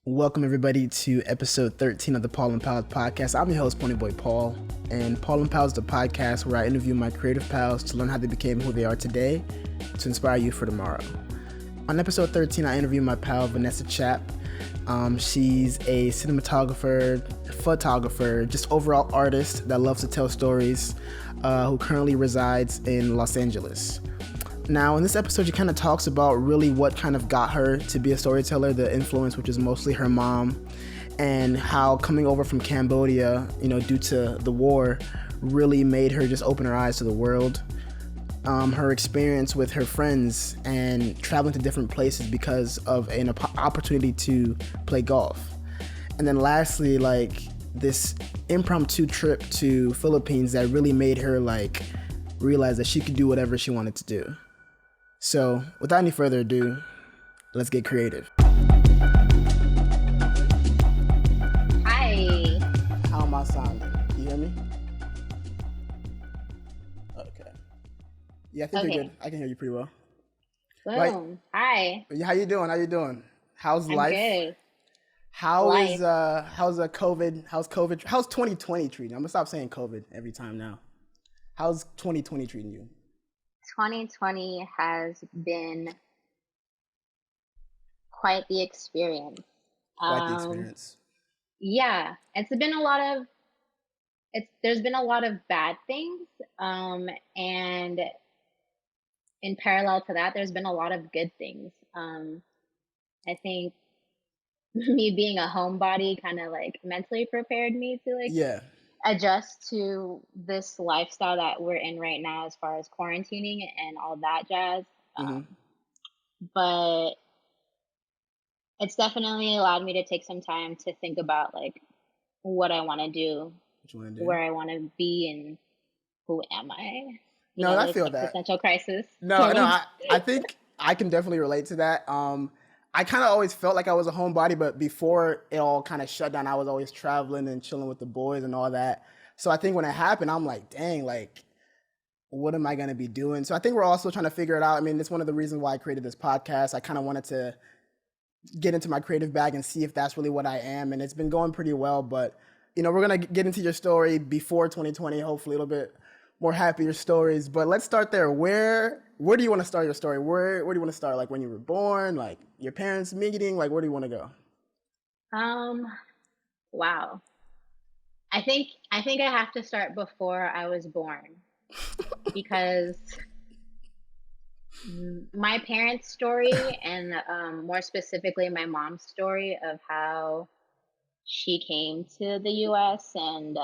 Welcome everybody to episode 13 of the Paul and Pals podcast. I'm your host, Ponyboy Paul, and Paul and Pals is the podcast where I interview my creative pals to learn how they became who they are today to inspire you for tomorrow. On episode 13, I interview my pal, Vanessa Chap. She's a cinematographer, photographer, just overall artist that loves to tell stories, who currently resides in Los Angeles. Now, in this episode, she kind of talks about really what kind of got her to be a storyteller, the influence, which is mostly her mom, and how coming over from Cambodia, due to the war, really made her just open her eyes to the world. Her experience with her friends and traveling to different places because of an opportunity to play golf. And then lastly, this impromptu trip to Philippines that really made her realize that she could do whatever she wanted to do. So, without any further ado, let's get creative. Hi. How am I sounding? Can you hear me? Okay. Yeah, I think you're good. I can hear you pretty well. Boom. Hi. How you doing? How's life? I'm good. How's 2020 treating you? I'm gonna stop saying COVID every time now. How's 2020 treating you? 2020 has been quite the experience. Yeah, there's been a lot of bad things, and in parallel to that, there's been a lot of good things. I think me being a homebody kind of mentally prepared me to adjust to this lifestyle that we're in right now as far as quarantining and all that jazz. But it's definitely allowed me to take some time to think about what I want to do, where I want to be, and who am I? I feel that. Existential crisis. I think I can definitely relate to that. I kind of always felt like I was a homebody, but before it all kind of shut down, I was always traveling and chilling with the boys and all that. So I think when it happened, I'm like, dang, what am I going to be doing? So I think we're also trying to figure it out. I mean, it's one of the reasons why I created this podcast. I kind of wanted to get into my creative bag and see if that's really what I am. And it's been going pretty well, but we're going to get into your story before 2020, hopefully a little bit more happier stories. But let's start there. Where do you want to start your story? Where do you want to start? When you were born, your parents meeting, where do you want to go? Wow. I think I have to start before I was born because my parents' story and more specifically my mom's story of how she came to the US and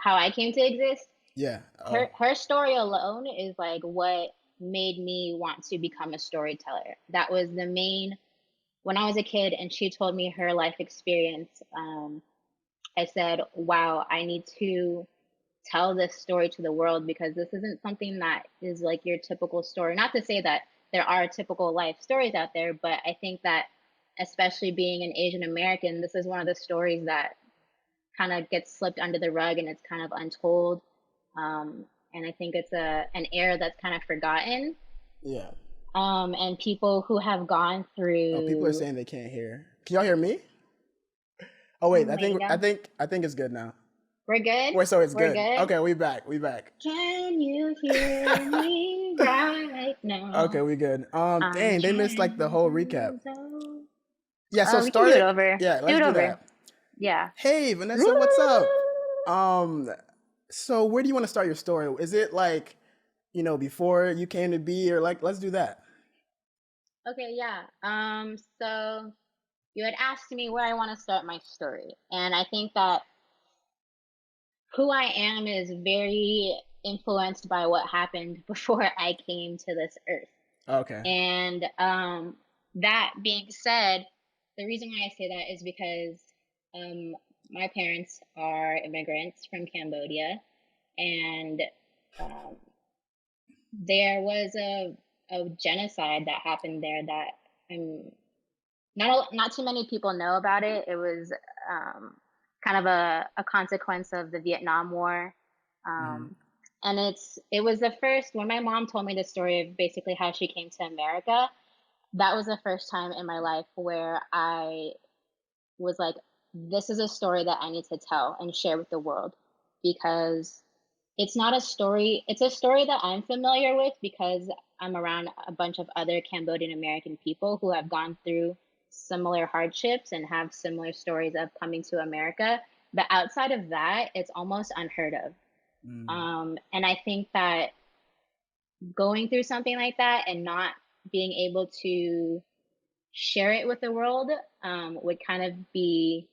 how I came to exist. Yeah. Her story alone is what made me want to become a storyteller. That was the main, when I was a kid and she told me her life experience, I said, wow, I need to tell this story to the world because this isn't something that is your typical story. Not to say that there are typical life stories out there, but I think that especially being an Asian American, this is one of the stories that kind of gets slipped under the rug and it's kind of untold. And I think it's an era that's kind of forgotten. Yeah. And people who have gone through. Oh, people are saying they can't hear. Can y'all hear me? Oh wait, I think it's good now. We're good. Wait, so it's good. Okay, we back. Can you hear me right now? Okay, we good. Dang, they missed the whole recap. Yeah, so we start can do it over. Yeah, let's do that. Yeah. Hey, Vanessa, what's up? So where do you want to start your story? Is it before you came to be, or let's do that? Okay, yeah. So you had asked me where I want to start my story, and I think that who I am is very influenced by what happened before I came to this earth. Okay. And that being said, the reason why I say that is because my parents are immigrants from Cambodia, and there was a genocide that happened there that not too many people know about it. It was kind of a consequence of the Vietnam War. And it was the first, when my mom told me the story of basically how she came to America, that was the first time in my life where I was like, this is a story that I need to tell and share with the world, because it's not a story, it's a story that I'm familiar with because I'm around a bunch of other Cambodian American people who have gone through similar hardships and have similar stories of coming to America. But outside of that, it's almost unheard of. Mm. And I think that going through something like that and not being able to share it with the world would kind of be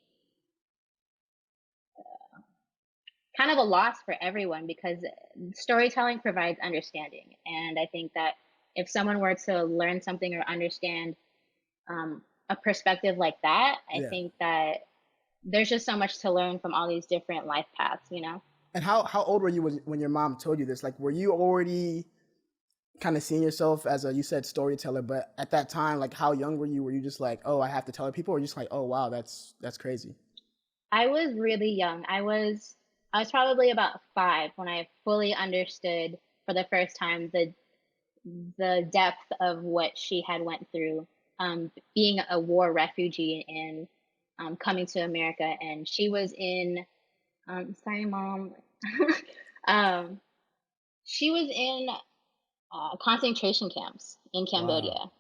kind of a loss for everyone, because storytelling provides understanding. And I think that if someone were to learn something or understand a perspective like that, I Yeah. think that there's just so much to learn from all these different life paths, you know? And how old were you when your mom told you this? Like, were you already kind of seeing yourself as a, you said storyteller, but at that time, like, how young were you? Were you just like, oh, I have to tell people, or just like, oh, wow, that's crazy? I was really young. I was probably about 5 when I fully understood for the first time the depth of what she had went through, being a war refugee and coming to America. And she was in, sorry, mom, um, she was in concentration camps in Wow. Cambodia.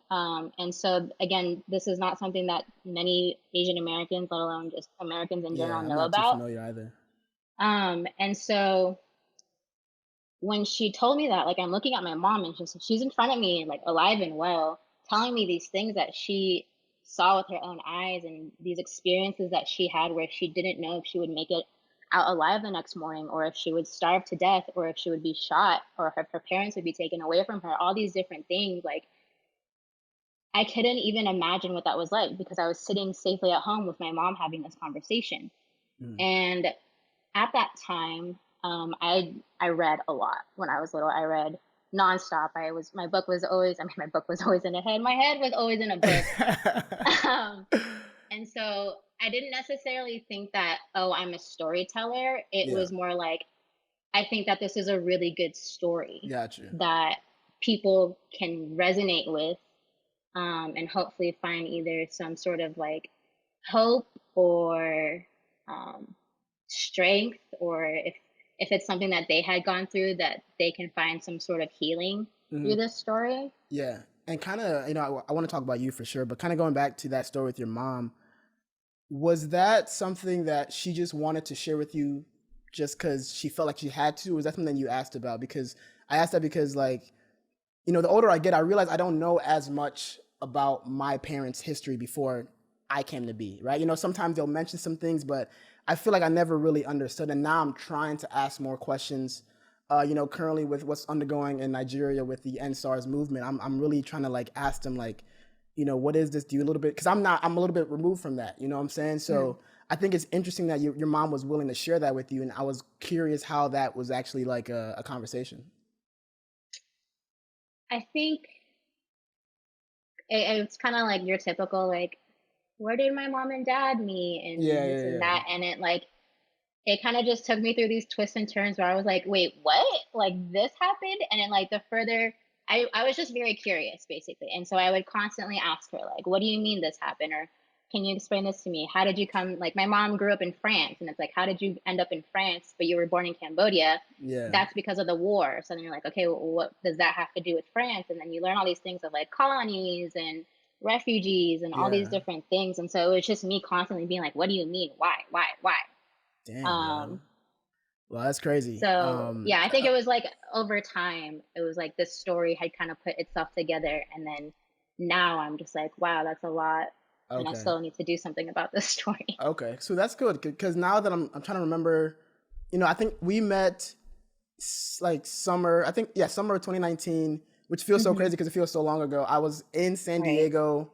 And so, again, this is not something that many Asian Americans, let alone just Americans in general, Yeah, I'm know not too about. familiar either. And so when she told me that, like, I'm looking at my mom and she's in front of me, like, alive and well, telling me these things that she saw with her own eyes, and these experiences that she had where she didn't know if she would make it out alive the next morning, or if she would starve to death, or if she would be shot, or if her parents would be taken away from her, all these different things. Like, I couldn't even imagine what that was like, because I was sitting safely at home with my mom having this conversation. Mm. And at that time, I read a lot when I was little. I read nonstop. My book was always, I mean, my book was always in a head. My head was always in a book. Um, and so I didn't necessarily think that, oh, I'm a storyteller. It Yeah, was more like, I think that this is a really good story gotcha. that people can resonate with, and hopefully find either some sort of like hope or um, strength, or if it's something that they had gone through, that they can find some sort of healing Hmm. through this story. Yeah, and kind of, I want to talk about you for sure, but kind of going back to that story with your mom, was that something that she just wanted to share with you just because she felt like she had to? Or was that something you asked about? Because I asked that because, like, the older I get, I realize I don't know as much about my parents' history before I came to be, right? Sometimes they'll mention some things, but I feel like I never really understood. And now I'm trying to ask more questions. Currently with what's undergoing in Nigeria with the NSARS movement, I'm really trying to like ask them like, what is this? Do you a little bit? Because I'm a little bit removed from that. You know what I'm saying? Mm. So I think it's interesting that your mom was willing to share that with you, and I was curious how that was actually like a conversation. I think it's kind of like your typical, like, where did my mom and dad meet Yeah, and this yeah, and yeah. that, and it kind of just took me through these twists and turns where I was like, wait, what? Like, this happened? And then, like, the further, I was just very curious, basically. And so I would constantly ask her, like, what do you mean this happened? Or can you explain this to me? How did you come? Like, my mom grew up in France, and it's like, how did you end up in France, but you were born in Cambodia? Yeah. That's because of the war. So then you're like, okay, well, what does that have to do with France? And then you learn all these things of like colonies and refugees and all these Yeah. different things. And so it was just me constantly being like, what do you mean? Why? Why? Why? Damn, yo. Um, Well, that's crazy. so yeah, I think it was like over time, it was like this story had kind of put itself together, and then now I'm just like, wow, that's a lot, and I Okay. still need to do something about this story. Okay. So that's good because now that I'm trying to remember, I think we met like summer. I think yeah, summer of 2019, which feels so crazy Hmm. because it feels so long ago. I was in San Right. Diego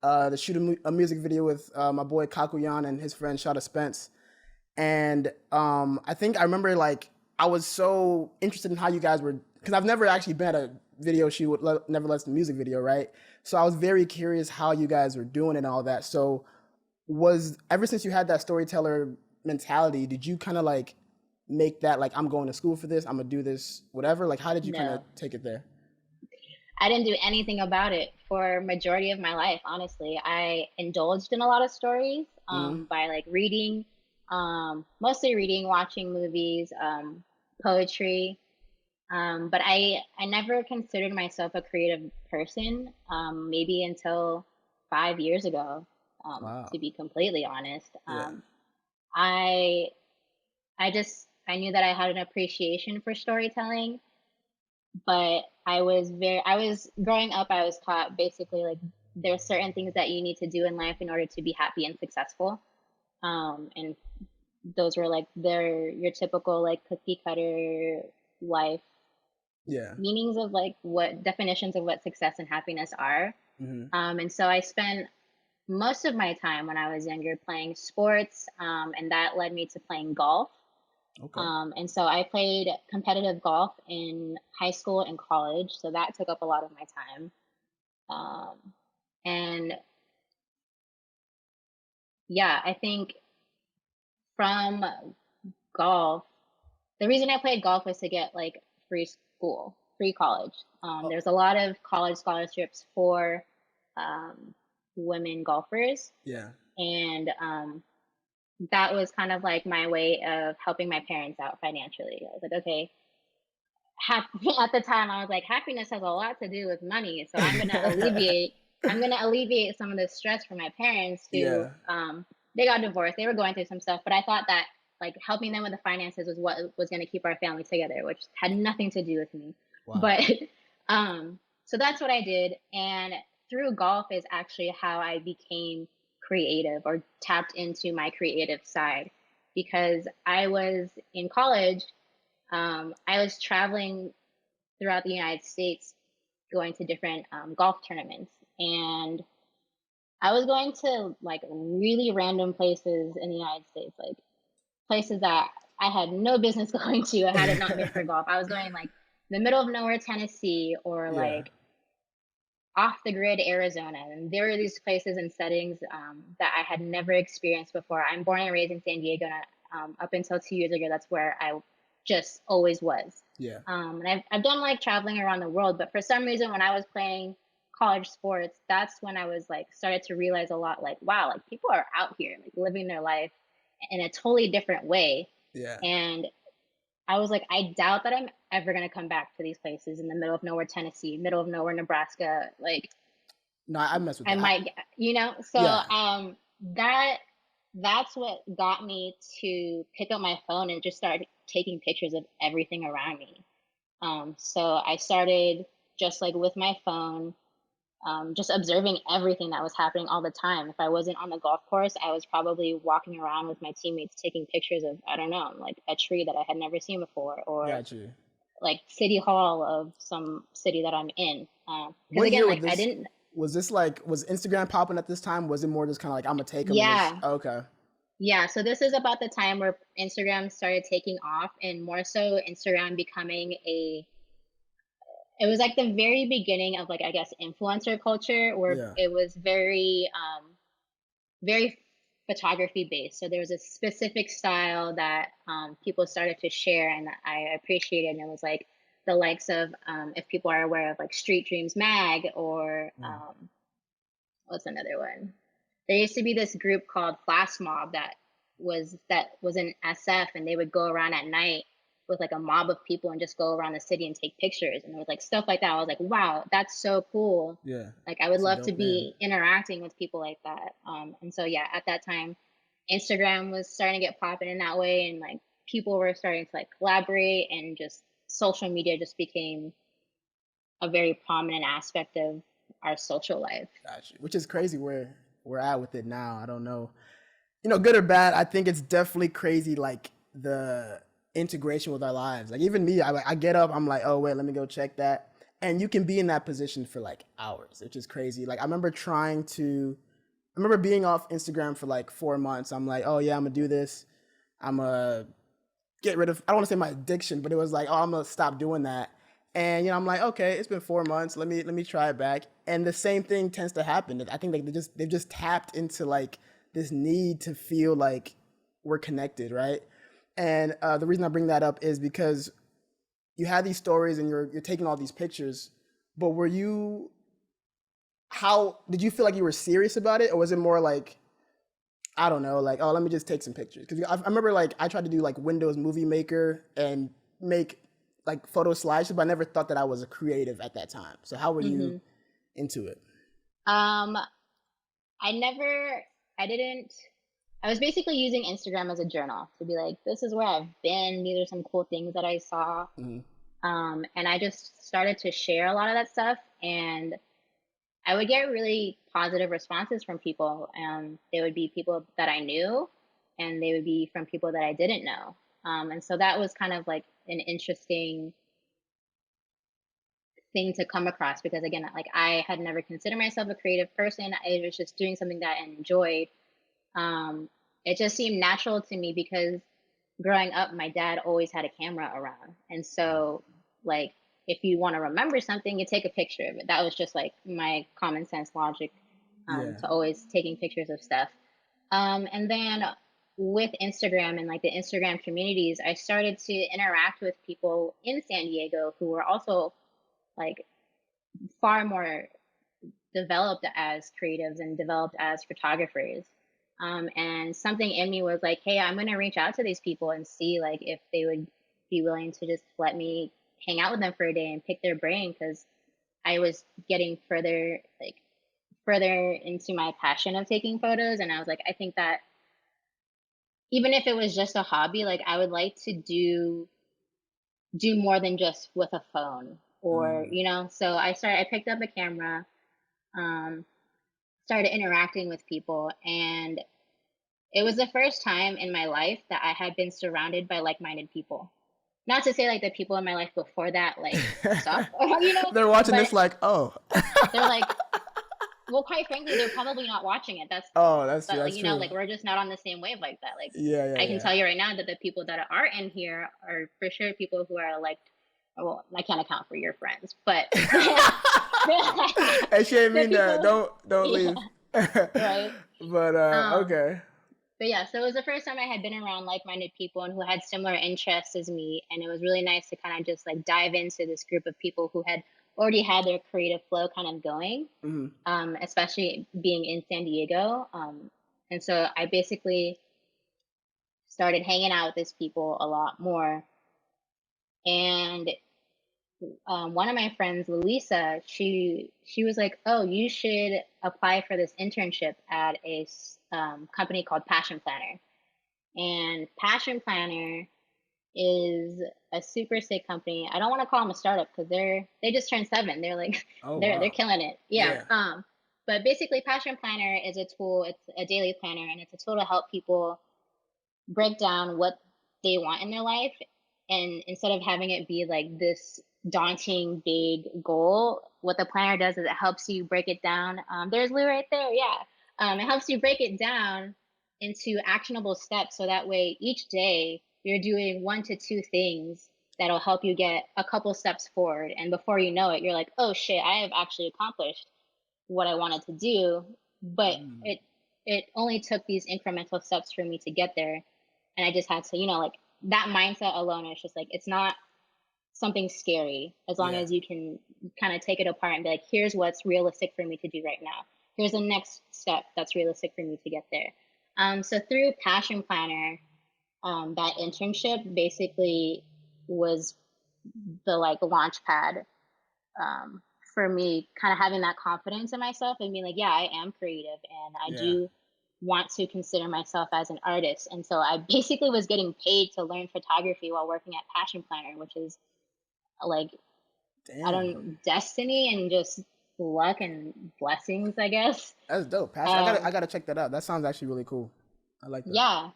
to shoot a music video with my boy Kakuyan and his friend Shada Spence. And I think I remember like I was so interested in how you guys were, because I've never actually been at a video shoot, never less than music video, right? So I was very curious how you guys were doing and all that. So was ever since you had that storyteller mentality, did you kind of like make that like I'm going to school for this, I'm gonna do this, whatever? Like how did you kind of No, take it there? I didn't do anything about it for majority of my life, honestly. I indulged in a lot of stories Mm-hmm. by like reading, mostly reading, watching movies, poetry. But I never considered myself a creative person, maybe until 5 years ago, Wow. to be completely honest. Yeah. I I knew that I had an appreciation for storytelling, but I was growing up, I was taught basically like there's certain things that you need to do in life in order to be happy and successful. And those were like your typical like cookie cutter life Yeah. meanings of like what definitions of what success and happiness are. Mm-hmm. And so I spent most of my time when I was younger playing sports, and that led me to playing golf. Okay. And so I played competitive golf in high school and college, so that took up a lot of my time. Um, and yeah, I think from golf, the reason I played golf was to get like free school, free college. Oh, There's a lot of college scholarships for um, women golfers, yeah. and that was kind of like my way of helping my parents out financially. I was like, okay, at the time I was like, happiness has a lot to do with money, so I'm gonna alleviate some of the stress for my parents who Yeah. they got divorced, they were going through some stuff, but I thought that like helping them with the finances was what was gonna keep our family together, which had nothing to do with me. Wow. But so that's what I did, and through golf is actually how I became creative or tapped into my creative side because I was in college, I was traveling throughout the United States, going to different golf tournaments, and I was going to like really random places in the United States, like places that I had no business going to had it not been for golf. I was going like the middle of nowhere, Tennessee, or Yeah. like off the grid Arizona. And there were these places and settings that I had never experienced before. I'm born and raised in San Diego, and up until 2 years ago, that's where I just always was. Yeah. And I've done like traveling around the world, but for some reason, when I was playing college sports, that's when I was like started to realize a lot like, wow, like people are out here like living their life in a totally different way. Yeah. And I was like, I doubt that I'm ever gonna come back to these places in the middle of nowhere, Tennessee, middle of nowhere, Nebraska. Like No, I mess with I that. might, so Yeah. that that's what got me to pick up my phone and just start taking pictures of everything around me. So I started just like with my phone, just observing everything that was happening all the time. If I wasn't on the golf course, I was probably walking around with my teammates taking pictures of, I don't know, like a tree that I had never seen before, or Got you. like city hall of some city that I'm in. Because What again, year was like I this? didn't, Was this like was Instagram popping at this time? Was it more just kind of like I'm gonna take them and just yeah, okay? yeah. So this is about the time where Instagram started taking off, and more so Instagram becoming a, it was like the very beginning of like, I guess, influencer culture, where Yeah. it was very photography based. So there was a specific style that people started to share, and I appreciated. And it was like the likes of, if people are aware of like Street Dreams Mag, or Mm. what's another one? There used to be this group called Flash Mob that was in SF, and they would go around at night with like a mob of people and just go around the city and take pictures. And it was like stuff like that. I was like, wow, that's so cool. Yeah. Like I would It's a love to dope name. be interacting with people like that. And so yeah, at that time, Instagram was starting to get popping in that way, and like people were starting to like collaborate, and just social media just became a very prominent aspect of our social life. Got you. Which is crazy where we're at with it now. I don't know. Good or bad, I think it's definitely crazy, like the integration with our lives. Like even me, I get up, I'm like, oh wait, let me go check that. And you can be in that position for like hours, which is crazy. Like I remember being off Instagram for like 4 months. I'm like, oh yeah, I'm gonna do this. I'm gonna get rid of, I don't wanna say my addiction, but it was like, oh, I'm gonna stop doing that. And I'm like, okay, it's been 4 months. Let me try it back. And the same thing tends to happen. I think like they've just tapped into like this need to feel like we're connected, right? And the reason I bring that up is because you have these stories and you're taking all these pictures, But how did you feel like you were serious about it, or was it more like, I don't know, like, oh, let me just take some pictures? Because I remember like I tried to do like Windows Movie Maker and make like photo slideshows, but I never thought that I was a creative at that time. So how were you into it? Um, I didn't, I was basically using Instagram as a journal to be like, this is where I've been. These are some cool things that I saw. And I just started to share a lot of that stuff. And I would get really positive responses from people. They would be people that I knew, and they would be from people that I didn't know. And so that was kind of like an interesting thing to come across because, again, like I had never considered myself a creative person. I was just doing something that I enjoyed. It just seemed natural to me because growing up, my dad always had a camera around. And so, like, if you want to remember something, you take a picture of it. That was just like my common sense logic to always taking pictures of stuff. And then with Instagram and like the Instagram communities, I started to interact with people in San Diego who were also like far more developed as creatives and developed as photographers. And something in me was like, hey, I'm going to reach out to these people and see like if they would be willing to just let me hang out with them for a day and pick their brain because I was getting further into my passion of taking photos. And I was like, I think that even if it was just a hobby, like I would like to do more than just with a phone or, so I picked up a camera, um, started interacting with people, and it was the first time in my life that I had been surrounded by like-minded people. Not to say like the people in my life before that like suck, They're watching but this like, oh. they're like, well, quite frankly, they're probably not watching it. That's But like, true. like we're just not on the same wave like that. Like, Yeah. I can tell you right now that the people that are in here are for sure people who are like, well, I can't account for your friends, but Hey, she ain't mean that. Don't yeah, leave. right. But okay. But yeah, so it was the first time I had been around like-minded people and who had similar interests as me, and it was really nice to kind of just like dive into this group of people who had already had their creative flow kind of going, especially being in San Diego. And so I basically started hanging out with these people a lot more. And one of my friends, Louisa, she was like, "Oh, you should apply for this internship at a company called Passion Planner." And Passion Planner is a super sick company. I don't want to call them a startup because they just turned 7. They're like they're killing it. Yeah. But basically, Passion Planner is a tool. It's a daily planner, and it's a tool to help people break down what they want in their life. And instead of having it be like this daunting, big goal, what the planner does is it helps you break it down. There's Lou right there. Yeah. It helps you break it down into actionable steps. So that way each day you're doing 1 to 2 things that'll help you get a couple steps forward. And before you know it, you're like, oh shit, I have actually accomplished what I wanted to do. But it only took these incremental steps for me to get there. And I just had to, like that mindset alone is just like, it's not something scary as long as you can kind of take it apart and be like, here's what's realistic for me to do right now. Here's the next step that's realistic for me to get there. So through Passion Planner, that internship basically was the like launch pad for me kind of having that confidence in myself and being like, yeah, I am creative and I do want to consider myself as an artist. And so I basically was getting paid to learn photography while working at Passion Planner, which is like, I don't know, destiny and just luck and blessings, I guess. That's dope. Passion. I gotta check that out. That sounds actually really cool. I like that. Yeah.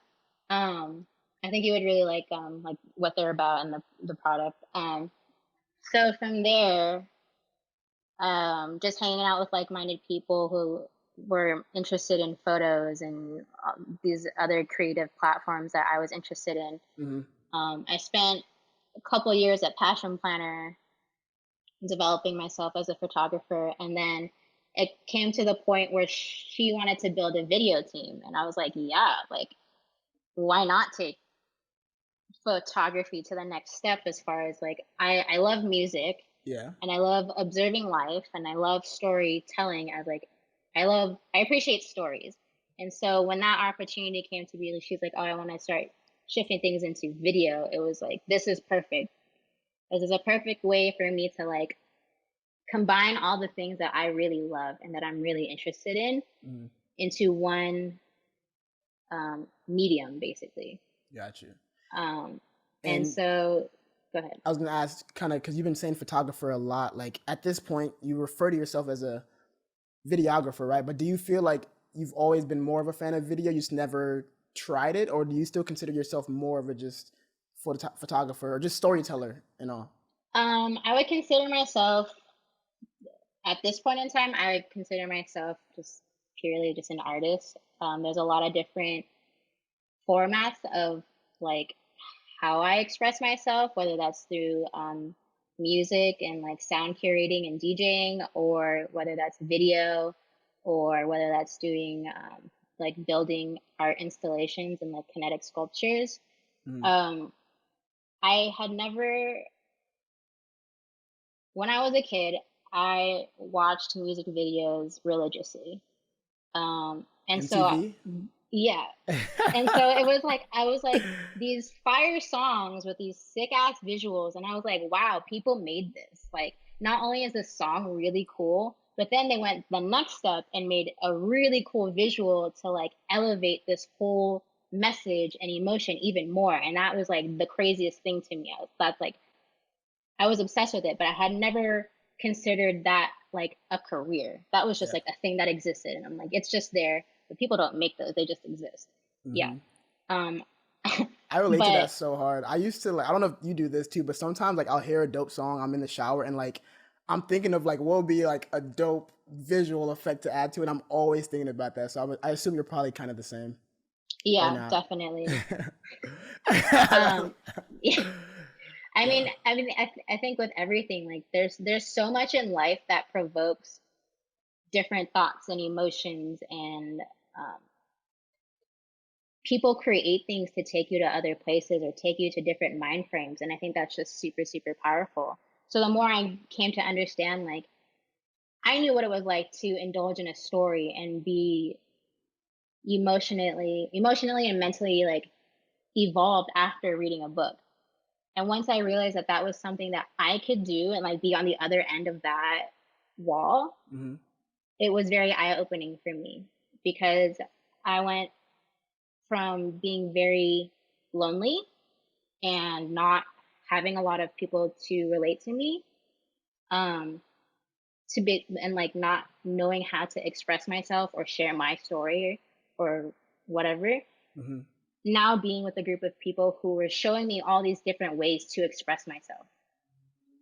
I think you would really like what they're about and the product. So from there, just hanging out with like-minded people who were interested in photos and these other creative platforms that I was interested in. I spent a couple years at Passion Planner developing myself as a photographer, and then it came to the point where she wanted to build a video team, and I was like, yeah, like why not take photography to the next step as far as like I love music Yeah. and I love observing life, and I love storytelling as like I appreciate stories. And so when that opportunity came to be, like, she's like, "Oh, I want to start shifting things into video." It was like, this is perfect. This is a perfect way for me to like combine all the things that I really love and that I'm really interested in Mm, into one medium, basically. got you. Um, and And so, go ahead. I was gonna ask, kind of, because you've been saying photographer a lot. Like at this point, you refer to yourself as a videographer, right? But do you feel like you've always been more of a fan of video? You just never tried it, or do you still consider yourself more of a just photographer or just storyteller and all? I would consider myself at this point in time, I would consider myself just purely just an artist. There's a lot of different formats of like how I express myself, whether that's through music and like sound curating and DJing, or whether that's video, or whether that's doing like building art installations and like kinetic sculptures. Mm. Um, I had never, when I was a kid, I watched music videos religiously. And so, MTV. yeah. And so it was like, I was like, these fire songs with these sick ass visuals. And I was like, wow, people made this. Like, not only is this song really cool, but then they went the next step and made a really cool visual to like elevate this whole message and emotion even more. And that was like the craziest thing to me. That's like, I was obsessed with it, but I had never considered that like a career. That was just Yeah. like a thing that existed. And I'm like, it's just there, but people don't make those, they just exist. Yeah. Hmm. Um, I relate to but that so hard. I used to like, I don't know if you do this too, but sometimes like I'll hear a dope song, I'm in the shower and like I'm thinking of like what would be like a dope visual effect to add to it. I'm always thinking about that. So I assume you're probably kind of the same or yeah, not. definitely. Um, yeah. Yeah. I think with everything, like there's so much in life that provokes different thoughts and emotions, and um, people create things to take you to other places or take you to different mind frames. And I think that's just super, super powerful. So the more I came to understand, like, I knew what it was like to indulge in a story and be emotionally and mentally like evolved after reading a book. And once I realized that that was something that I could do and like be on the other end of that wall, Hmm. it was very eye opening for me, because I went from being very lonely and not having a lot of people to relate to me, um to be and like not knowing how to express myself or share my story or whatever, Hmm. now being with a group of people who were showing me all these different ways to express myself.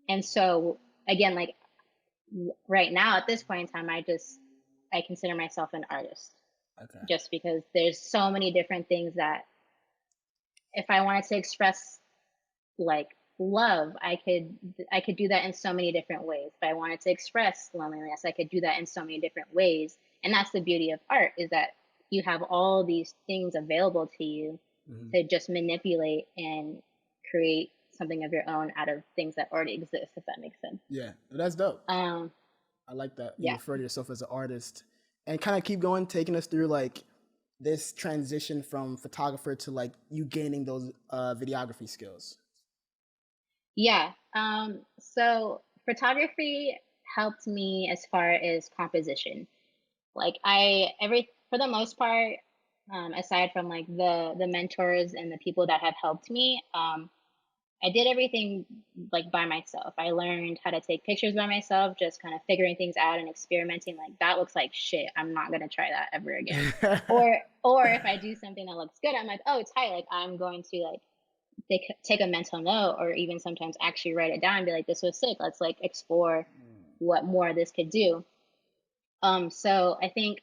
And so again, like right now at this point in time, I consider myself an artist, Okay. just because there's so many different things that if I wanted to express like love, I could do that in so many different ways. If I wanted to express loneliness, I could do that in so many different ways. And that's the beauty of art, is that you have all these things available to you Hmm. to just manipulate and create something of your own out of things that already exist, if that makes sense. Yeah, that's dope. um I like that you yeah. refer to yourself as an artist and kind of keep going, taking us through like this transition from photographer to like you gaining those videography skills. Yeah. So photography helped me as far as composition. Like for the most part, aside from like the mentors and the people that have helped me, I did everything like by myself. I learned how to take pictures by myself, just kind of figuring things out and experimenting. Like, that looks like shit, I'm not gonna try that ever again. Or if I do something that looks good, I'm like, oh, it's tight. Like, I'm going to like take a mental note, or even sometimes actually write it down and be like, this was sick. Let's like explore what more this could do. So I think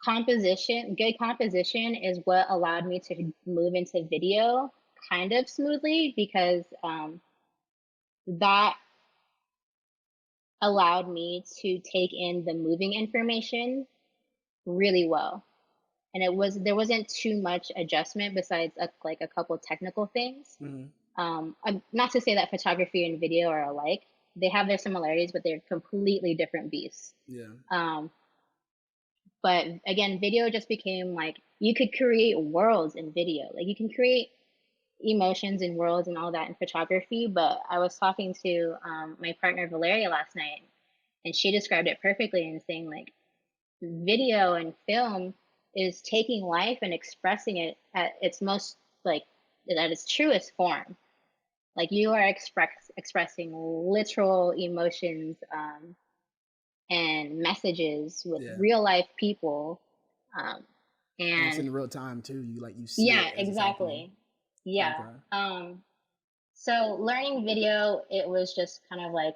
good composition is what allowed me to move into video kind of smoothly, because that allowed me to take in the moving information really well. And there wasn't too much adjustment besides like a couple technical things. Hmm. Not to say that photography and video are alike, they have their similarities, but they're completely different beasts. Yeah. But again, video just became like, you could create worlds in video. Like, you can create emotions and worlds and all that in photography. But I was talking to my partner Valeria last night, and she described it perfectly in saying, like, video and film is taking life and expressing it at its most, like, at its truest form. Like, you are expressing literal emotions and messages with Yeah. real life people. And it's And in real time too. You see yeah, it as it's happening. exactly. Yeah. Okay. So learning video, it was just kind of like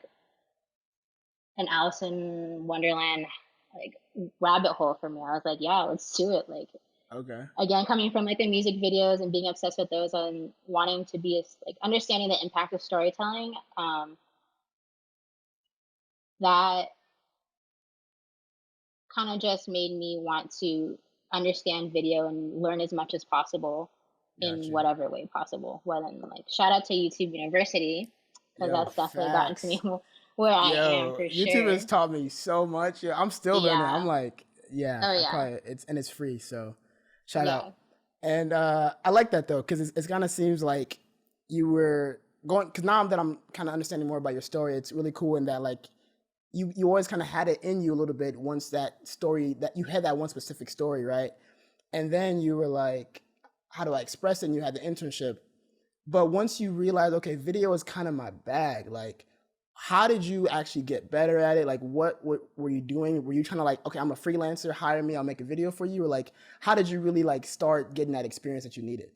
an Alice in Wonderland, like, rabbit hole for me. I was like, yeah, let's do it. Like, Okay. again, coming from like the music videos and being obsessed with those and wanting to be like understanding the impact of storytelling, that kind of just made me want to understand video and learn as much as possible in Got you. whatever way possible. Well, then, like, shout out to YouTube University, because Yo, that's definitely gotten to me where I am Yo, for YouTube sure. has taught me so much. Yeah, I'm still learning. I'm Yeah. like, yeah, Oh I yeah. probably it's free, so shout Yeah. out. And I like that though, because it kind of seems like you were going. Because now that I'm kind of understanding more about your story, it's really cool in that, like, you always kind of had it in you a little bit once that story, that you had that one specific story, right? And then you were like, how do I express it? And you had the internship. But once you realize, okay, video is kind of my bag, like, how did you actually get better at it? Like, what were you doing? Were you trying to, like, okay, I'm a freelancer, hire me, I'll make a video for you? Or, like, how did you really, like, start getting that experience that you needed?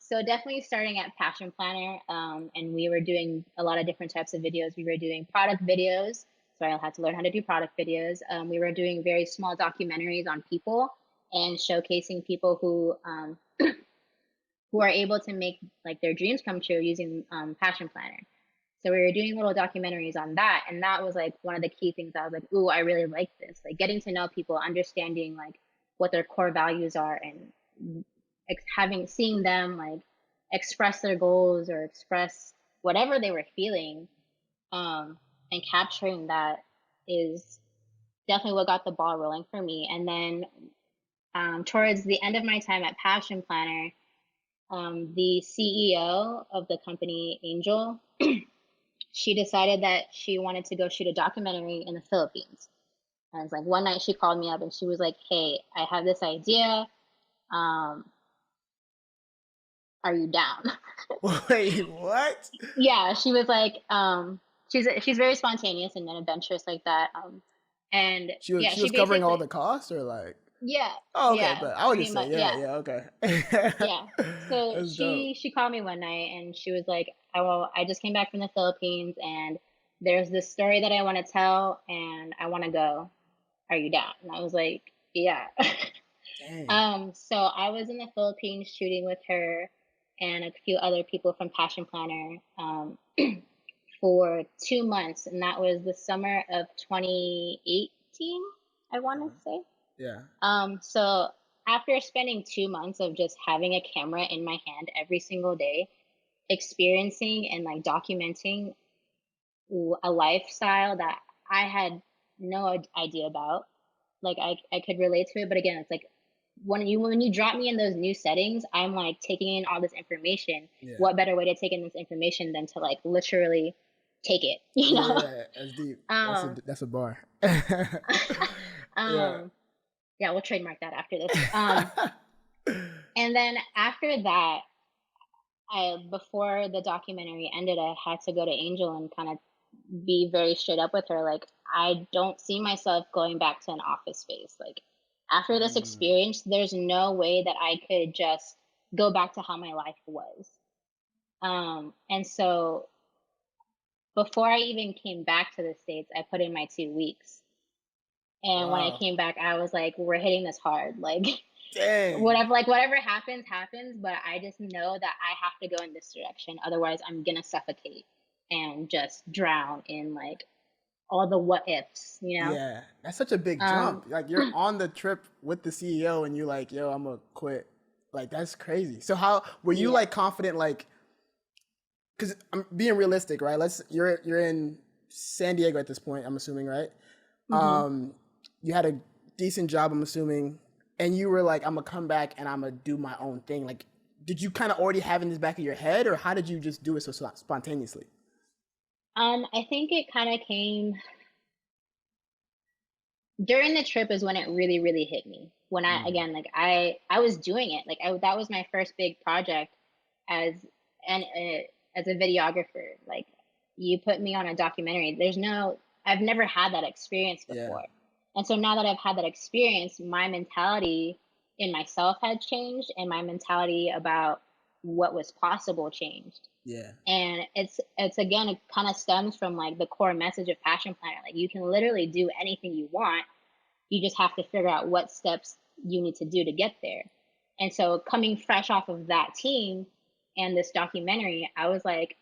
So definitely starting at Passion Planner, and we were doing a lot of different types of videos. We were doing product videos, so I had to learn how to do product videos. We were doing very small documentaries on people and showcasing people who are able to make, like, their dreams come true using Passion Planner. So we were doing little documentaries on that, and that was like one of the key things. I was like, ooh, I really like this. Like, getting to know people, understanding like what their core values are, and seeing them like express their goals or express whatever they were feeling, and capturing that is definitely what got the ball rolling for me. And then towards the end of my time at Passion Planner, the CEO of the company, Angel, she decided that she wanted to go shoot a documentary in the Philippines. And it's like, one night she called me up and she was like, hey, I have this idea. Um, are you down? Wait, what? Yeah, she was like, she's very spontaneous and adventurous like that. And She was yeah, she she was covering all basically, the costs, or like, yeah, oh, okay, yeah, but I would pretty just say, much, yeah, yeah, yeah, okay. yeah. So That's dope. she called me one night and she was like, I just came back from the Philippines and there's this story that I want to tell and I want to go. Are you down? And I was like, yeah. Dang. So I was in the Philippines shooting with her and a few other people from Passion Planner, for 2 months, and that was the summer of 2018, I want to say. Yeah. So after spending 2 months of just having a camera in my hand every single day, experiencing and like documenting a lifestyle that I had no idea about, like, I could relate to it, but again, it's like when you drop me in those new settings, I'm like taking in all this information. Yeah. What better way to take in this information than to like literally take it, you Yeah, know? yeah, that's deep. Um, That's a bar. Yeah. yeah, we'll trademark that after this. And then after that, before the documentary ended, I had to go to Angel and kind of be very straight up with her. Like, I don't see myself going back to an office space. Like, after this Mm, experience, there's no way that I could just go back to how my life was. And so before I even came back to the States, I put in my 2 weeks. And when I wow. came back, I was like, we're hitting this hard. Like, Dang. whatever happens, happens. But I just know that I have to go in this direction. Otherwise, I'm gonna suffocate and just drown in like all the what ifs, you know? Yeah. That's such a big Um, jump. Like, you're on the trip with the CEO and you're like, yo, I'm gonna quit. Like, that's crazy. So how were you, yeah. like, confident, like, because I'm being realistic, right? You're in San Diego at this point, I'm assuming, right? Hmm. You had a decent job, I'm assuming, and you were like, I'm gonna come back and I'm gonna do my own thing. Like, did you kind of already have in this back of your head, or how did you just do it so spontaneously? I think it kind of came during the trip is when it really, really hit me. When I Mm. again, like I was doing it. Like that was my first big project as and as a videographer. Like you put me on a documentary. I've never had that experience Yeah, before. And so now that I've had that experience, my mentality in myself had changed and my mentality about what was possible changed. yeah, And it's again, it kind of stems from like the core message of Passion Planner. Like you can literally do anything you want, you just have to figure out what steps you need to do to get there. And so coming fresh off of that team and this documentary, I was like,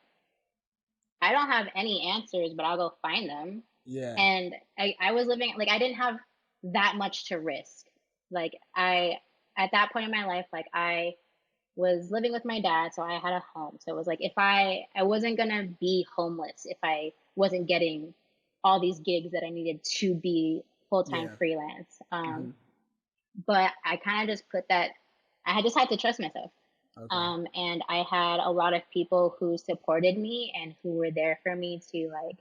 I don't have any answers, but I'll go find them. yeah. And I was living like I didn't have that much to risk. Like I at that point in my life, like I was living with my dad, so I had a home. So it was like if I wasn't gonna be homeless if I wasn't getting all these gigs that I needed to be full-time Yeah. freelance. Hmm. But I kind of just put that I just had to trust myself. Okay. And I had a lot of people who supported me and who were there for me to like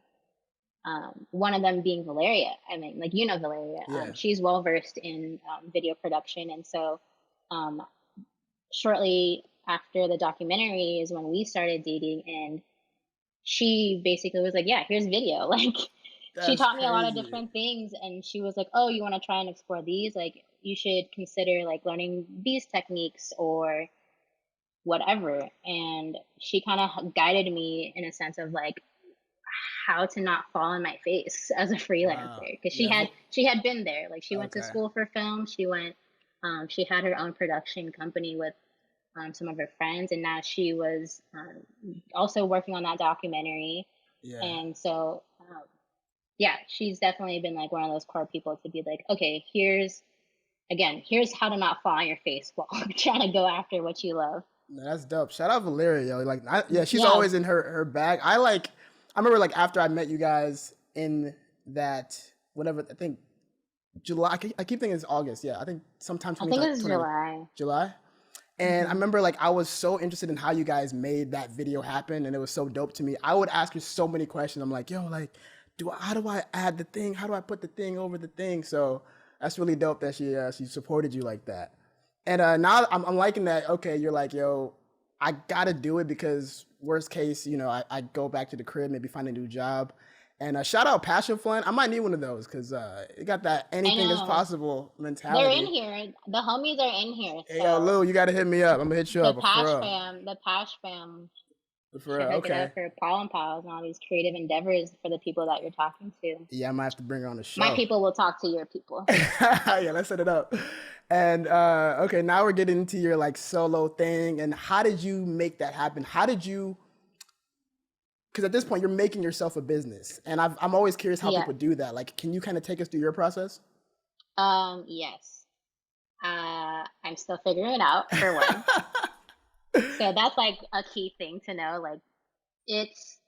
one of them being Valeria. I mean, like you know Valeria. Yeah. She's well versed in video production, and so um, shortly after the documentary is when we started dating, and she basically was like, yeah, here's video. Like she That's taught me a lot of crazy. different things, and she was like, oh, you want to try and explore these? Like you should consider like learning these techniques or whatever. And she kind of guided me in a sense of like how to not fall on my face as a freelancer, Wow. because Yeah. she had been there. Like she went to Okay. school for film. She had her own production company with some of her friends, and now she was also working on that documentary. Yeah. And so, yeah, she's definitely been like one of those core people to be like, okay, here's how to not fall on your face while trying to go after what you love. No, that's dope. Shout out Valeria, yo. Like, yeah, she's Yeah, always in her bag. I remember like after I met you guys in that whatever I think July. I keep thinking it's August. Yeah, I think sometime I think it's 2020 July. July. And I Hmm. remember like I was so interested in how you guys made that video happen, and it was so dope to me. I would ask you so many questions. I'm like, yo, like, how do I add the thing? How do I put the thing over the thing? So that's really dope that she supported you like that. And now I'm liking that. Okay, you're like, yo, I gotta do it because worst case, I go back to the crib, maybe find a new job. And shout out Passion Flan. I might need one of those because it got that I anything is know. possible They're in mentality. here. The homies are in here. Hey, yo, So Lou, you gotta hit me up. I'm gonna hit you up The Pash fam for should real. hook it up Okay. for Paul and Pals and all these creative endeavors for the people that you're talking to. Yeah, I might have to bring her on the My show. people will talk to your people. Yeah, let's set it up. And okay, now we're getting into your like solo thing. And how did you make that happen? How did you? Because at this point, you're making yourself a business, and I'm always curious how Yeah. people do that. Like, can you kind of take us through your process? Yes. I'm still figuring it out for one. So that's like a key thing to know. Like it's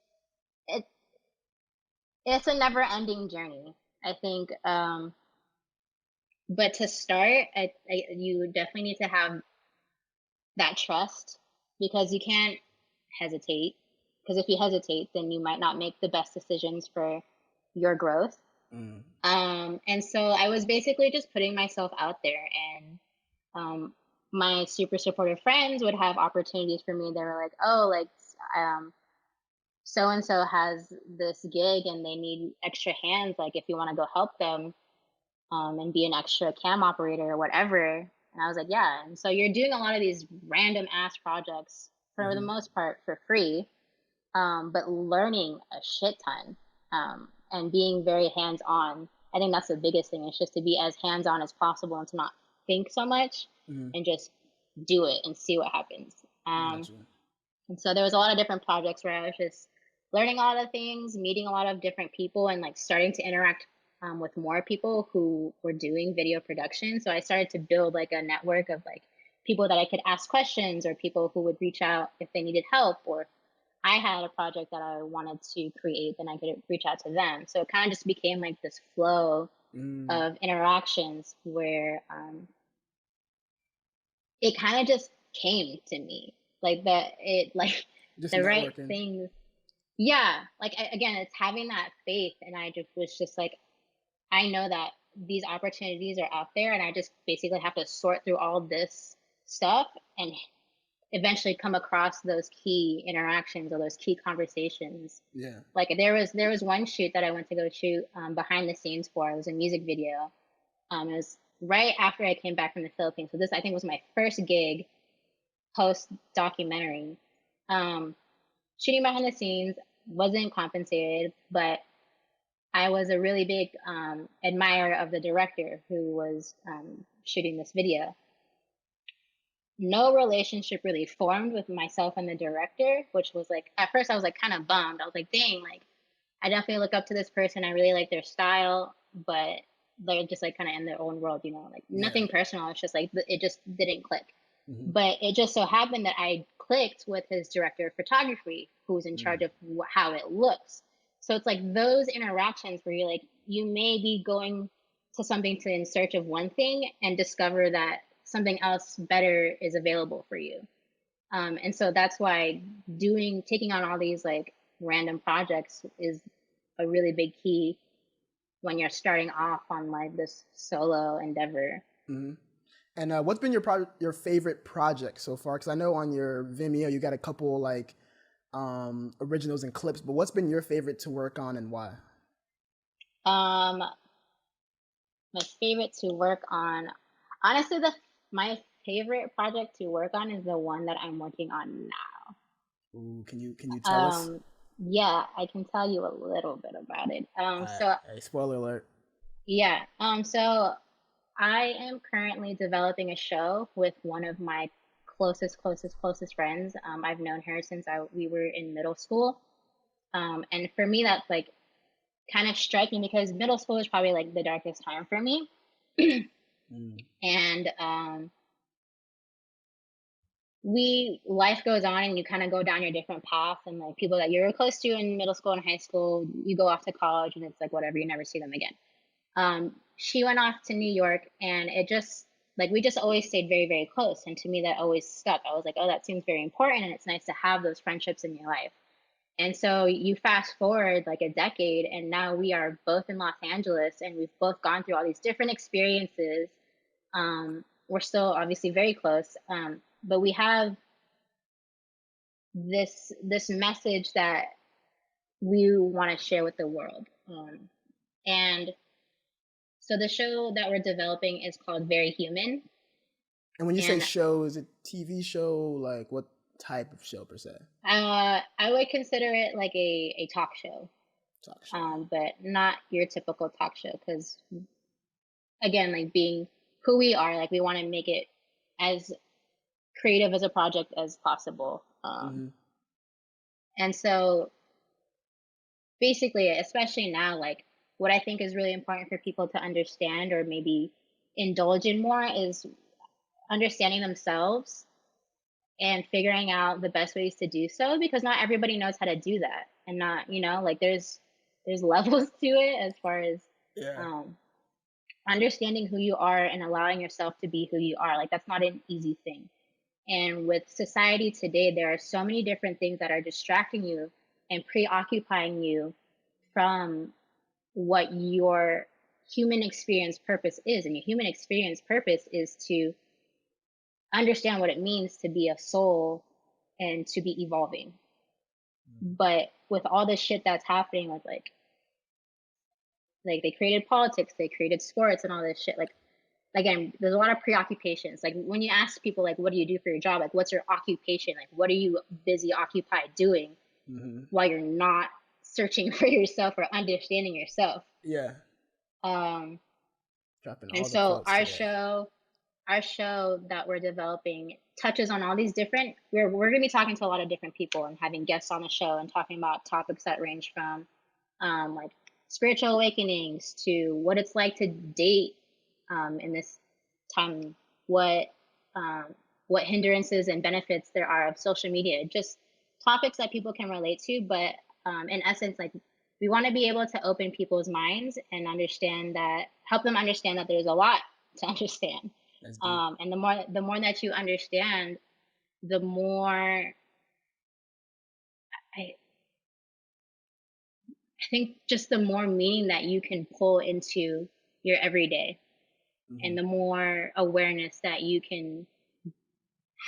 it it's a never ending journey. I think but to start, you definitely need to have that trust because you can't hesitate. Because if you hesitate, then you might not make the best decisions for your growth. Mm, And so I was basically just putting myself out there, and um, my super supportive friends would have opportunities for me. They were like, "Oh, like um, so and so has this gig, and they need extra hands. Like, if you want to go help them and be an extra cam operator or whatever." And I was like, "Yeah." And so you're doing a lot of these random ass projects for the hmm. most part for free, but learning a shit ton and being very hands on. I think that's the biggest thing is just to be as hands on as possible and to not think so much Hmm. and just do it and see what happens. Gotcha. And so there was a lot of different projects where I was just learning a lot of things, meeting a lot of different people, and like starting to interact with more people who were doing video production. So I started to build like a network of like people that I could ask questions or people who would reach out if they needed help or I had a project that I wanted to create, then I could reach out to them. So it kind of just became like this flow Mm, of interactions where it kind of just came to me like that. It like just the right networking. things. Yeah, like again, it's having that faith, and I just was just like, I know that these opportunities are out there, and I just basically have to sort through all this stuff and eventually come across those key interactions or those key conversations. Yeah. Like there was one shoot that I went to go shoot behind the scenes for. It was a music video. It was right after I came back from the Philippines. So this I think was my first gig post documentary. Um, Shooting behind the scenes, wasn't compensated, but I was a really big admirer of the director who was shooting this video. No relationship really formed with myself and the director, which was like, at first I was like kind of bummed. I was like, dang, like I definitely look up to this person. I really like their style, but they're just like kind of in their own world, like Yeah. nothing personal. It's just like it just didn't click. Hmm. But it just so happened that I clicked with his director of photography, who's in charge Mm, of how it looks. So it's like those interactions where you may be going to something to in search of one thing and discover that something else better is available for you. And so that's why taking on all these like random projects is a really big key when you're starting off on like this solo endeavor. hmm. And what's been your favorite project so far? Because I know on your Vimeo you got a couple like originals and clips, but what's been your favorite to work on and why? Um, my favorite to work on, honestly, the my favorite project to work on is the one that I'm working on now. Ooh, can you tell us? Yeah, I can tell you a little bit about it. So Spoiler alert. yeah, so I am currently developing a show with one of my closest friends. I've known her since we were in middle school. And for me, that's like kind of striking because middle school is probably like the darkest time for me. Mm, And we life goes on and you kind of go down your different paths, and like people that you were close to in middle school and high school, you go off to college and it's like whatever, you never see them again. She went off to New York, and it just like we just always stayed very, very close. And to me, that always stuck. I was like, oh, that seems very important, and it's nice to have those friendships in your life. And so you fast forward like a decade, and now we are both in Los Angeles, and we've both gone through all these different experiences. We're still obviously very close, but we have this message that we want to share with the world. And so the show that we're developing is called Very Human. and when you say And show, is it TV show? Like what type of show per se? I would consider it like a talk show, Talk show. but not your typical talk show. Because again, like being who we are, like we want to make it as creative as a project as possible. Hmm. And so basically, especially now, like what I think is really important for people to understand or maybe indulge in more is understanding themselves and figuring out the best ways to do so, because not everybody knows how to do that, and not like there's levels to it as far as Yeah. um understanding who you are and allowing yourself to be who you are. Like that's not an easy thing. And with society today, there are so many different things that are distracting you and preoccupying you from what your human experience purpose is. And your human experience purpose is to understand what it means to be a soul and to be evolving. But with all this shit that's happening with like they created politics, they created sports and all this shit, like again, there's a lot of preoccupations. Like when you ask people like what do you do for your job? Like what's your occupation? Like what are you busy occupied doing Hmm. while you're not searching for yourself or understanding yourself? Yeah. Um Dropping and all the so quotes today. our show that we're developing touches on all these different we're going to be talking to a lot of different people and having guests on the show and talking about topics that range from like spiritual awakenings to what it's like to date in this time, what um, what hindrances and benefits there are of social media, just topics that people can relate to, but in essence, like we want to be able to open people's minds and help them understand that there's a lot to understand. That's deep. And the more that you understand, the more I, I think just the more meaning that you can pull into your everyday, and the more awareness that you can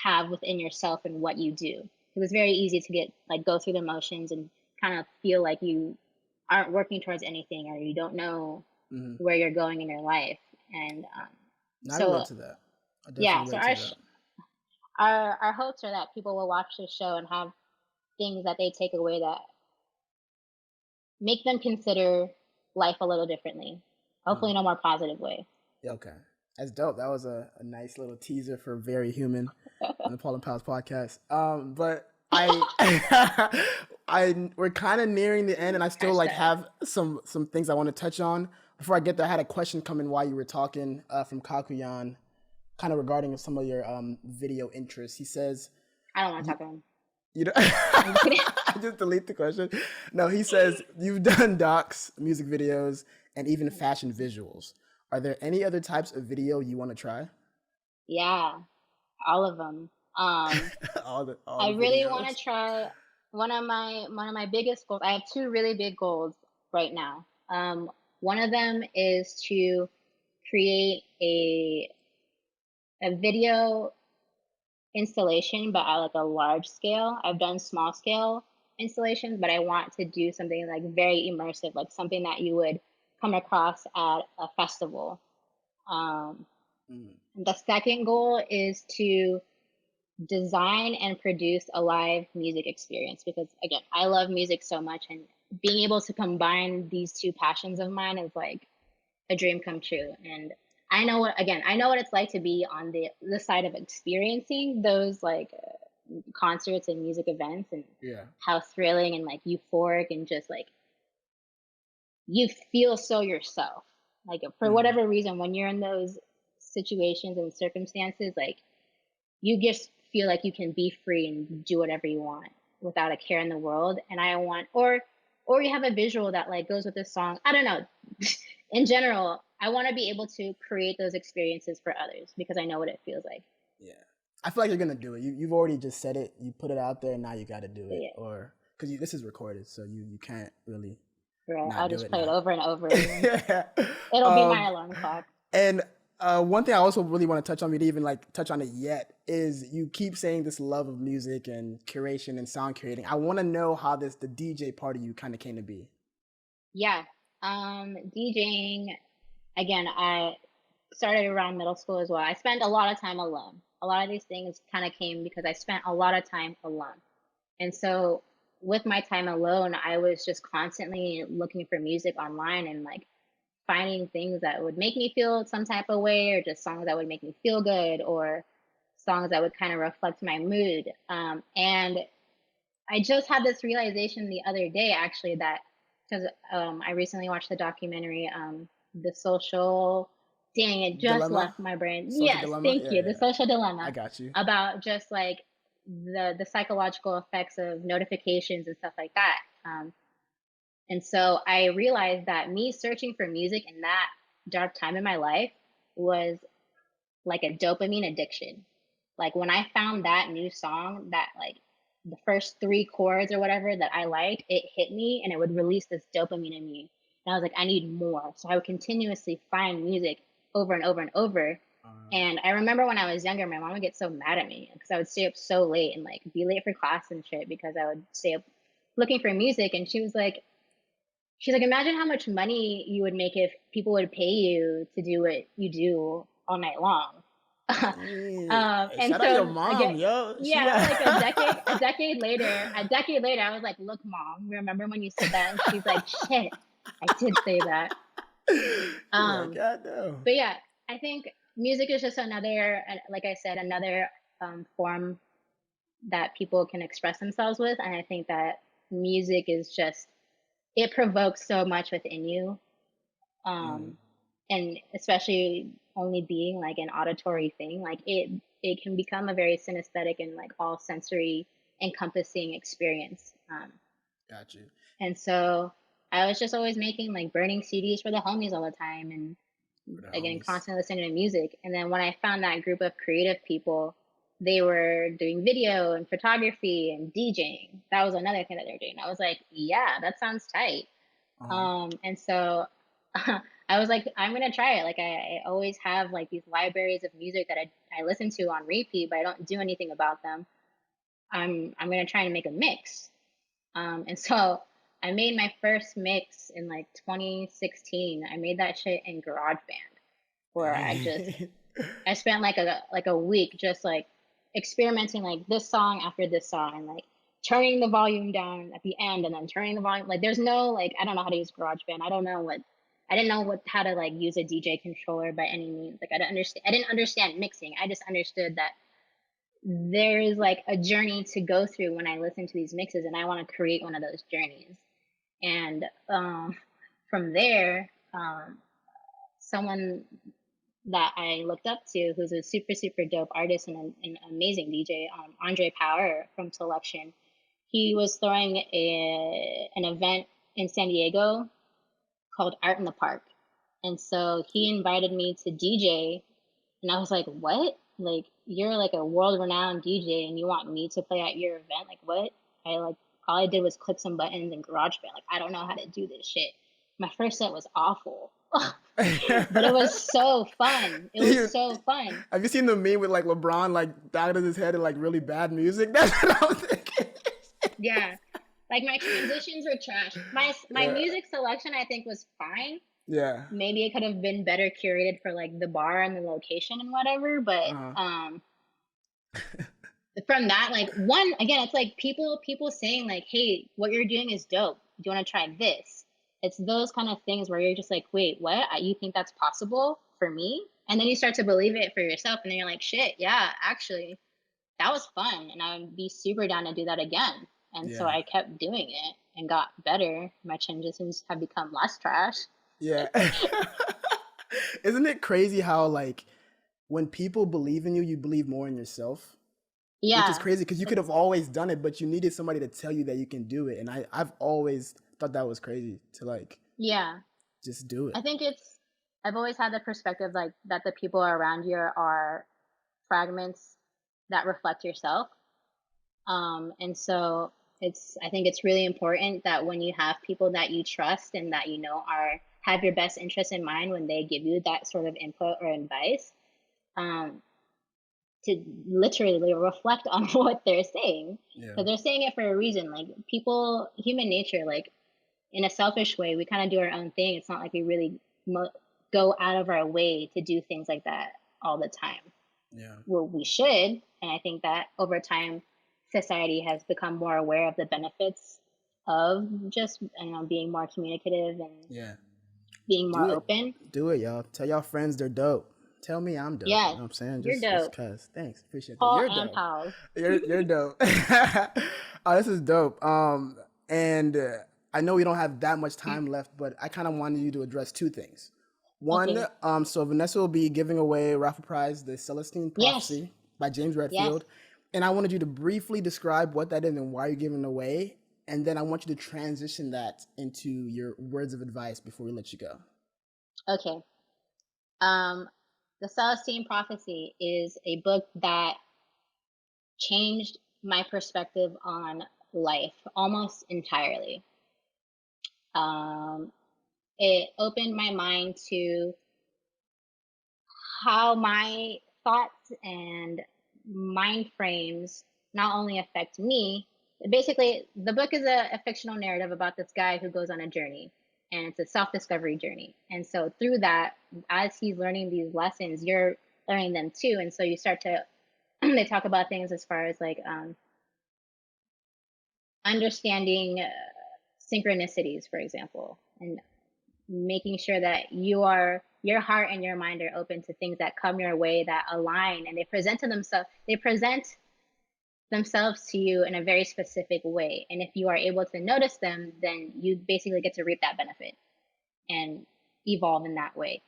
have within yourself and what you do. Because it's very easy to get like go through the motions and kind of feel like you aren't working towards anything, or you don't know where you're going in your life. And I so relate to that. I definitely yeah, so relate to that. our hopes are that people will watch this show and have things that they take away that make them consider life a little differently. Hopefully in a more positive way. Okay. That's dope. That was a nice little teaser for Very Human on the Paul and Pals podcast. But we're kind of nearing the end, and I still like have some things I want to touch on. Before I get there, I had a question come in while you were talking from Kakuyan, kind of regarding some of your video interests. He says, I don't want to talk about him. You know, I just delete the question. No, he says you've done docs, music videos, and even fashion visuals. Are there any other types of video you want to try? Yeah, all of them. I really want to try one of my biggest goals. I have two really big goals right now. One of them is to create a video installation, but at like a large scale. I've done small scale installations, but I want to do something like very immersive, like something that you would come across at a festival. The second goal is to design and produce a live music experience, because again, I love music so much, and being able to combine these two passions of mine is like a dream come true. And I know what it's like to be on the side of experiencing those like concerts and music events, and how thrilling and like euphoric, and just like you feel so yourself. Like for whatever reason, when you're in those situations and circumstances, like you just feel like you can be free and do whatever you want without a care in the world. And I want, or you have a visual that like goes with this song. I don't know. In general, I want to be able to create those experiences for others, because I know what it feels like. Yeah, I feel like you're gonna do it. You've already just said it. You put it out there, and now you got to do it. Or because this is recorded, so you can't really. Right. I'll just play it over and over again. It'll be my alarm clock. And one thing I also really want to touch on, we didn't even like touch on it yet, is you keep saying this love of music and curation and sound creating. I want to know how the DJ part of you kind of came to be. Yeah. DJing, again, I started around middle school as well. I spent a lot of time alone. A lot of these things kind of came because I spent a lot of time alone. And so with my time alone, I was just constantly looking for music online and like finding things that would make me feel some type of way, or just songs that would make me feel good, or songs that would kind of reflect my mood. And I just had this realization the other day, actually, that because I recently watched the documentary, The Social, dang, it just Dilemma? left my brain. Social Yes, Dilemma? thank you. The Social Dilemma. I got you. About just like the psychological effects of notifications and stuff like that. And so I realized that me searching for music in that dark time in my life was like a dopamine addiction. Like when I found that new song, that like the first three chords or whatever that I liked, it hit me and it would release this dopamine in me. And I was like, I need more. So I would continuously find music over and over and over. And I remember when I was younger, my mom would get so mad at me because I would stay up so late and like be late for class and shit, because I would stay up looking for music. And she's like, imagine how much money you would make if people would pay you to do what you do all night long. And shout so out your mom, yo. Like a decade later, I was like, look, mom, remember when you said that? And she's like, shit, I did say that. God, no. But yeah, I think music is just another, like I said, another form that people can express themselves with. And I think that music is just, it provokes so much within you. And especially only being like an auditory thing, like it can become a very synesthetic and like all sensory encompassing experience. Got you. And so I was just always making like burning CDs for the homies all the time, and For the again, homies. constantly listening to music. And then when I found that group of creative people, they were doing video and photography and DJing. That was another thing that they were doing. I was like, yeah, that sounds tight. Uh-huh. And so I was like, I'm gonna try it. Like I always have like these libraries of music that I listen to on repeat, but I don't do anything about them. I'm gonna try and make a mix. And so I made my first mix in like 2016. I made that shit in GarageBand, where I spent like a week just like experimenting like this song after this song, and like turning the volume down at the end and then turning the volume. Like there's no like, I don't know how to use GarageBand. I didn't know how to like use a DJ controller by any means. Like I didn't understand mixing. I just understood that there's like a journey to go through when I listen to these mixes, and I want to create one of those journeys. And from there, someone that I looked up to, who's a super, super dope artist and an amazing DJ, Andre Power from Selection. He was throwing an event in San Diego called Art in the Park. And so he invited me to DJ, and I was like, what? Like, you're like a world renowned DJ and you want me to play at your event? Like, what? All I did was click some buttons in GarageBand. Like, I don't know how to do this shit. My first set was awful. But it was so fun. It was so fun. Have you seen the meme with like LeBron like back of his head and like really bad music? That's what I'm thinking. Yeah. Like my transitions were trash. My Yeah. music selection I think was fine. Yeah. Maybe it could have been better curated for like the bar and the location and whatever, but Uh-huh. from that, like, one, again, it's like people saying like, hey, what you're doing is dope, do you want to try this? It's those kind of things where you're just like, wait, what? You think that's possible for me? And then you start to believe it for yourself, and then you're like, shit, yeah, actually that was fun, and I would be super down to do that again. And so Yeah. I kept doing it and got better. My transitions have become less trash. Yeah. Isn't it crazy how like when people believe in you, you believe more in yourself? Which is Yeah. crazy because you could have always done it, but you needed somebody to tell you that you can do it. And I've always thought that was crazy to like Yeah. just do it. I think I've always had the perspective like that the people around you are fragments that reflect yourself. And so I think it's really important that when you have people that you trust and that you know have your best interest in mind when they give you that sort of input or advice, um, to literally reflect on what they're saying, Yeah. because they're saying it for a reason. Like people, human nature, like in a selfish way, we kind of do our own thing. It's not like we really go out of our way to do things like that all the time. Yeah. Well, we should, and I think that over time, society has become more aware of the benefits of just being more communicative and Yeah. being more Do it. open. Do it, y'all. Tell y'all friends they're dope. Tell me I'm dope. You Yes, know what I'm saying? you're Just dope, cause. Thanks. Appreciate that. Paul You're and dope. pals. You're dope. Oh, this is dope. And I know we don't have that much time left, but I kind of wanted you to address two things. One, Okay. so Vanessa will be giving away raffle prize, the Celestine Yes. Prophecy by James Yes. Redfield. And I wanted you to briefly describe what that is and why you're giving it away. And then I want you to transition that into your words of advice before we let you go. Okay. The Celestine Prophecy is a book that changed my perspective on life almost entirely. It opened my mind to how my thoughts and mind frames not only affect me. Basically, the book is a fictional narrative about this guy who goes on a journey, and it's a self-discovery journey. And so through that, as he's learning these lessons, you're learning them too. And so you start to they talk about things as far as like understanding synchronicities, for example, and making sure that your heart and your mind are open to things that come your way that align, and they present themselves to you in a very specific way. And if you are able to notice them, then you basically get to reap that benefit and evolve in that way.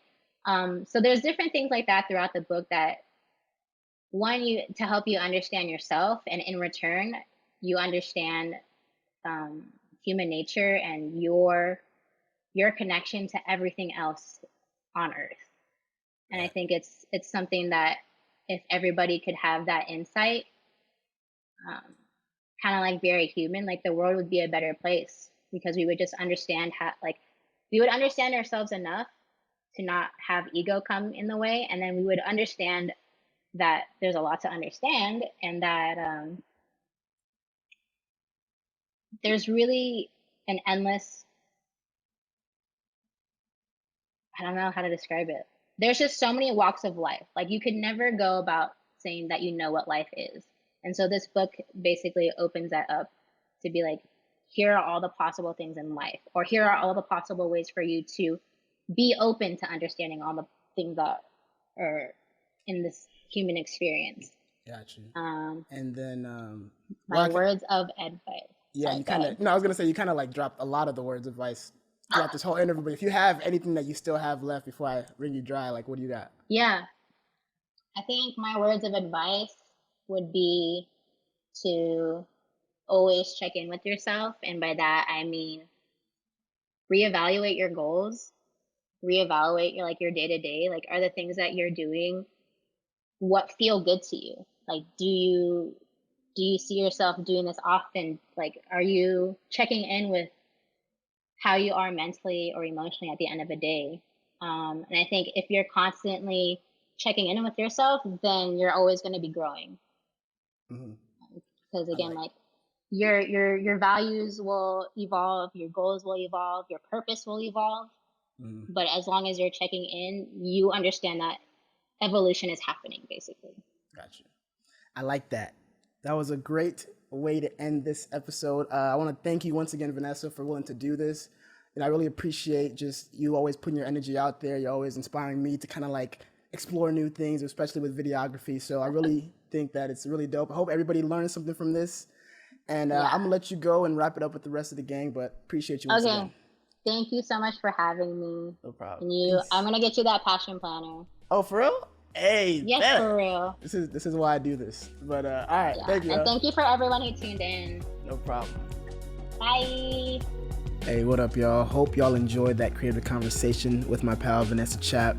So there's different things like that throughout the book that, one, you to help you understand yourself, and in return you understand human nature and your connection to everything else on earth. And I think it's something that if everybody could have that insight, kind of like very human, like the world would be a better place, because we would just understand how, like, we would understand ourselves enough to not have ego come in the way, and then we would understand that there's a lot to understand, and that there's really an endless, I don't know how to describe it. There's just so many walks of life. Like, you could never go about saying that you know what life is. And so this book basically opens that up to be like, here are all the possible things in life, or here are all the possible ways for you to be open to understanding all the things that are in this human experience. Got you. And then my words of advice. Yeah, you kind of, I was gonna say you kind of like dropped a lot of the words of advice throughout this whole interview, but if you have anything that you still have left before I wring you dry, like, what do you got? Yeah, I think my words of advice would be to always check in with yourself. And by that, I mean, reevaluate your goals, reevaluate your day-to-day. Like, are the things that you're doing what feel good to you? Like, do you see yourself doing this often? Like, are you checking in with how you are mentally or emotionally at the end of a day? And I think if you're constantly checking in with yourself, then you're always going to be growing. Because again, like your values will evolve, your goals will evolve, your purpose will evolve. But as long as you're checking in, you understand that evolution is happening, basically. Gotcha. I like that. That was a great way to end this episode. I want to thank you once again, Vanessa, for willing to do this. And I really appreciate just you always putting your energy out there. You're always inspiring me to kind of like explore new things, especially with videography. So I really think that it's really dope. I hope everybody learns something from this. And I'm going to let you go and wrap it up with the rest of the gang, but appreciate you once again. Thank you so much for having me. No problem. And I'm going to get you that passion planner. Oh, for real? Hey, yes, for real. This is why I do this. But all right, thank you. And thank you for everyone who tuned in. No problem. Bye. Hey, what up, y'all? Hope y'all enjoyed that creative conversation with my pal Vanessa Chap.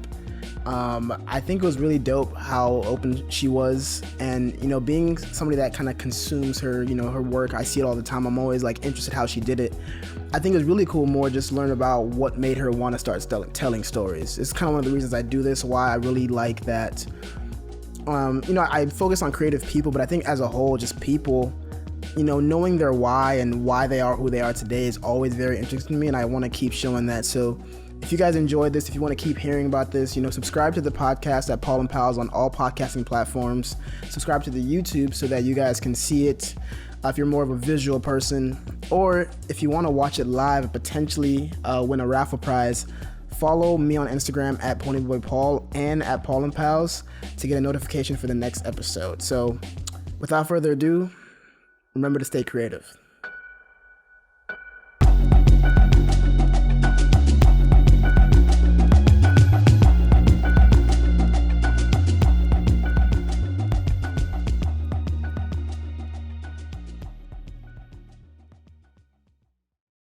I think it was really dope how open she was, and being somebody that kind of consumes her, her work. I see it all the time. I'm always like interested how she did it. I think it was really cool more just learn about what made her want to start telling stories. It's kind of one of the reasons I do this, why I really like that. I focus on creative people, but I think as a whole, just people, knowing their why and why they are who they are today is always very interesting to me, and I want to keep showing that. So if you guys enjoyed this, if you want to keep hearing about this, subscribe to the podcast at Paul and Pals on all podcasting platforms. Subscribe to the YouTube so that you guys can see it if you're more of a visual person, or if you want to watch it live and potentially win a raffle prize. Follow me on Instagram at Ponyboy Paul and at Paul and Pals to get a notification for the next episode. So without further ado, remember to stay creative.